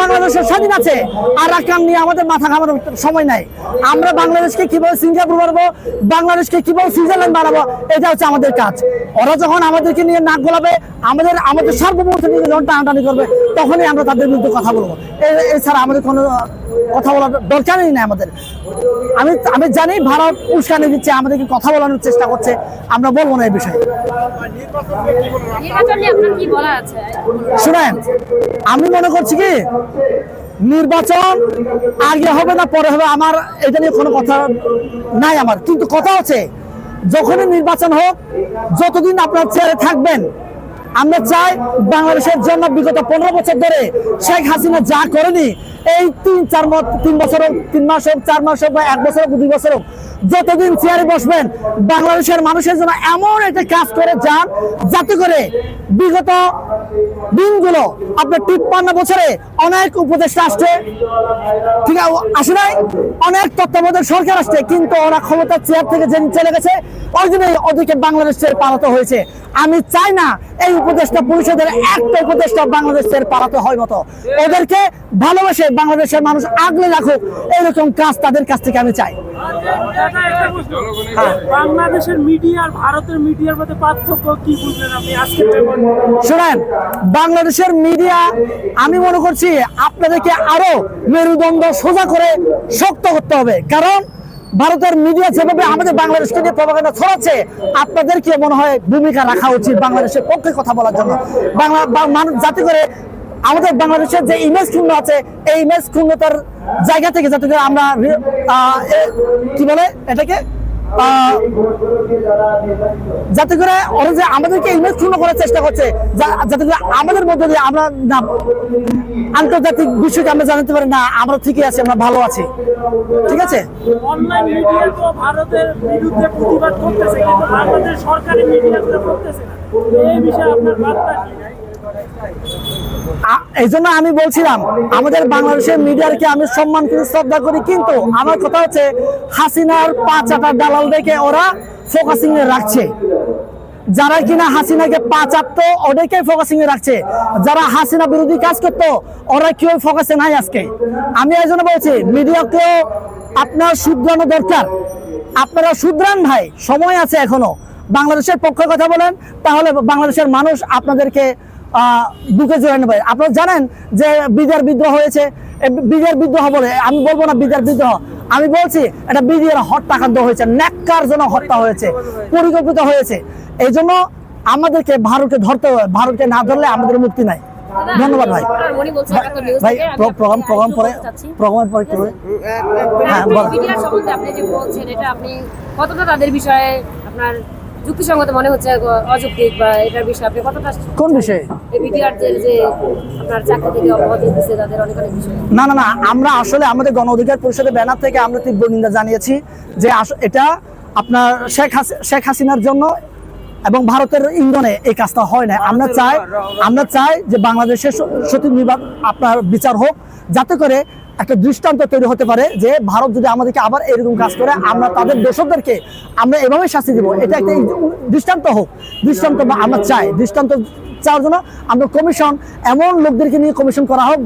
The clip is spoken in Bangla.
বাংলাদেশের স্বাধীন আছে, আর আরাকান নিয়ে আমাদের মাথা ঘামানোর সময় নাই। আমরা বাংলাদেশকে কিভাবে সিঙ্গাপুর বানাবো, বাংলাদেশকে কিভাবে সুইজারল্যান্ড বানাবো, এটা হচ্ছে আমাদের কাজ। ওরা যখন আমাদেরকে নিয়ে নাক গলাবে, আমাদের সার্বভৌমত্ব নিয়ে যখন টানাটানি করবে, তখনই আমরা তাদের বিরুদ্ধে কথা বলবো। এছাড়া আমাদের কোনো কথা বলার দরকারই নেই আমাদের। আমি জানি ভারত উস্কানি দিচ্ছে, আমাদেরকে কথা বলানোর চেষ্টা করছে, আমরা বলবো না এই বিষয়ে। শুনেন, আমি মনে করছি কি নির্বাচন আগে হবে না পরে হবে, আমার এটা নিয়ে কোনো কথা নাই আমার। কিন্তু কথা হচ্ছে যখনই নির্বাচন হোক, যতদিন আপনার চেয়ারে থাকবেন, আমরা চাই বাংলাদেশের জন্য বিগত 15 বছর ধরে শেখ হাসিনা যা করেনি, এই 3 বছর হোক, 3 মাস হোক, 4 মাস হোক, বা 1 বছর হোক, 2 বছর হোক, যতদিন চেয়ারে বসবেন বাংলাদেশের মানুষের জন্য এমন একটা কাজ করে যান, যাতে করে বিগত দিনগুলো আপনার 53 বছরে অনেক উপদেষ্টা আসছে, ঠিক আছে, আসে নাই, অনেক তত্ত্বাবধায়ক সরকার আসছে, কিন্তু ওরা ক্ষমতার চেয়ার থেকে যে চলে গেছে, ওই জন্যই ওদেরকে বাংলাদেশ ছেড়ে পালাতে হয়েছে। আমি চাই না এই উপদেষ্টা পরিষদের একটা উপদেষ্টা বাংলাদেশ ছেড়ে পালাতে হয় মতো। ওদেরকে ভালোবাসে বাংলাদেশের মানুষ আগলে রাখুক, এরকম কাজ তাদের কাছ থেকে আমি চাই। বাংলাদেশের মিডিয়া আর ভারতের মিডিয়ার মধ্যে পার্থক্য কি বুঝলেন আপনি আজকে? শোনেন, বাংলাদেশের মিডিয়া আমি মনে করছি আপনাদেরকে আরো মেরুদণ্ড সোজা করে শক্ত করতে হবে। কারণ ভারতের মিডিয়া যেভাবে আমাদের বাংলাদেশকে নিয়ে প্রভাকাণ্ডা ছড়াচ্ছে, আপনাদেরকে মনে হয় ভূমিকা রাখা উচিত বাংলাদেশের পক্ষে কথা বলার জন্য, মানুষ যাতে করে আমাদের বাংলাদেশের যে ইমেজ ক্ষুণ্ণ আছে, এই ইমেজ ক্ষুণ্ণতার জায়গা থেকে যাতে করে আমরা কি বলে এটাকে, যাতে করে ওরা যে আমাদেরকে ইমেজ ক্ষুণ্ণ করার চেষ্টা করছে, যাতে করে আমাদের মধ্যে দিয়ে আমরা না আন্তর্জাতিক বিষয়কে আমরা জানাতে পারি না আমরা ঠিকই আছি, আমরা ভালো আছি। ঠিক আছে, অনলাইন মিডিয়া তো ভারতের বিরুদ্ধে প্রতিবাদ করতেছে, কিন্তু বাংলাদেশ সরকারি মিডিয়াগুলো করতেছে না। এই বিষয়ে আপনার বার্তা কি? এই জন্য আমি বলছিলাম আমাদের বাংলাদেশের মিডিয়াকে আমি সম্মান করি, শ্রদ্ধা করি, কিন্তু আমার কথা হচ্ছে হাসিনার 5 আটার দালাল দেখে ওরা ফোকাসিং এ রাখছে। যারা কিনা হাসিনাকে 5 আটতো ওদেরকে ফোকাসিং এ রাখছে, যারা হাসিনা বিরোধী কাজ করতো ওরা কেউ ফোকাসে নাই আজকে। আমি এই জন্য বলছি মিডিয়াকেও আপনার শুধরানো দরকার, আপনারা শুধরান ভাই, সময় আছে এখনো। বাংলাদেশের পক্ষে কথা বলেন, তাহলে বাংলাদেশের মানুষ আপনাদেরকে বুকে জড়িয়ে নেবে। আপনারা জানেন যে বিডিআর বিদ্রোহ হয়েছে, বিডিআর বিদ্রোহ বলে আমি বলবো না বিডিআর বিদ্রোহ, আমি বলছি এটা বিডিআর হত্যাকাণ্ড হয়েছে, ন্যাক্কারজনক হত্যা হয়েছে, পরিকল্পিত হয়েছে। এই জন্য আমাদেরকে ভারতকে ধরতে হবে, ভারতকে না ধরলে আমাদের মুক্তি নাই। ধন্যবাদ ভাই। ভাই প্রোগ্রাম পরে করবে। হ্যাঁ, আপনি যে বলছেন এটা আপনি কতটা তাদের বিষয়ে আপনার যুক্তিসঙ্গত মনে হচ্ছে, অযৌক্তিক, বা এটার বিষয়ে আপনি কতটা? কোন বিষয়ে? এই বিডিআরদের যে আপনার চাকরি থেকে অব্যাহতি দিচ্ছে তাদের অনেক বিষয়। না, আমরা আসলে আমাদের গণ অধিকার পরিষদের ব্যানার থেকে আমরা তীব্র নিন্দা জানিয়েছি যে এটা আপনার শেখ হাসিনার জন্য এবং ভারতের ইন্ধনে এই কাজটা হয় না। আমরা চাই যে বাংলাদেশের সঠিক আপনার বিচার হোক, যাতে করে একটা দৃষ্টান্ত তৈরি হতে পারে যে ভারত যদি আমাদেরকে আবার এরকম কাজ করে আমরা তাদের দোষকদেরকে আমরা এভাবে শাস্তি দিব। এটা একটা দৃষ্টান্ত হোক, দৃষ্টান্ত আমরা চাই। দৃষ্টান্ত চাওয়ার জন্য আমরা কমিশন, এমন লোকদেরকে নিয়ে কমিশন করা হোক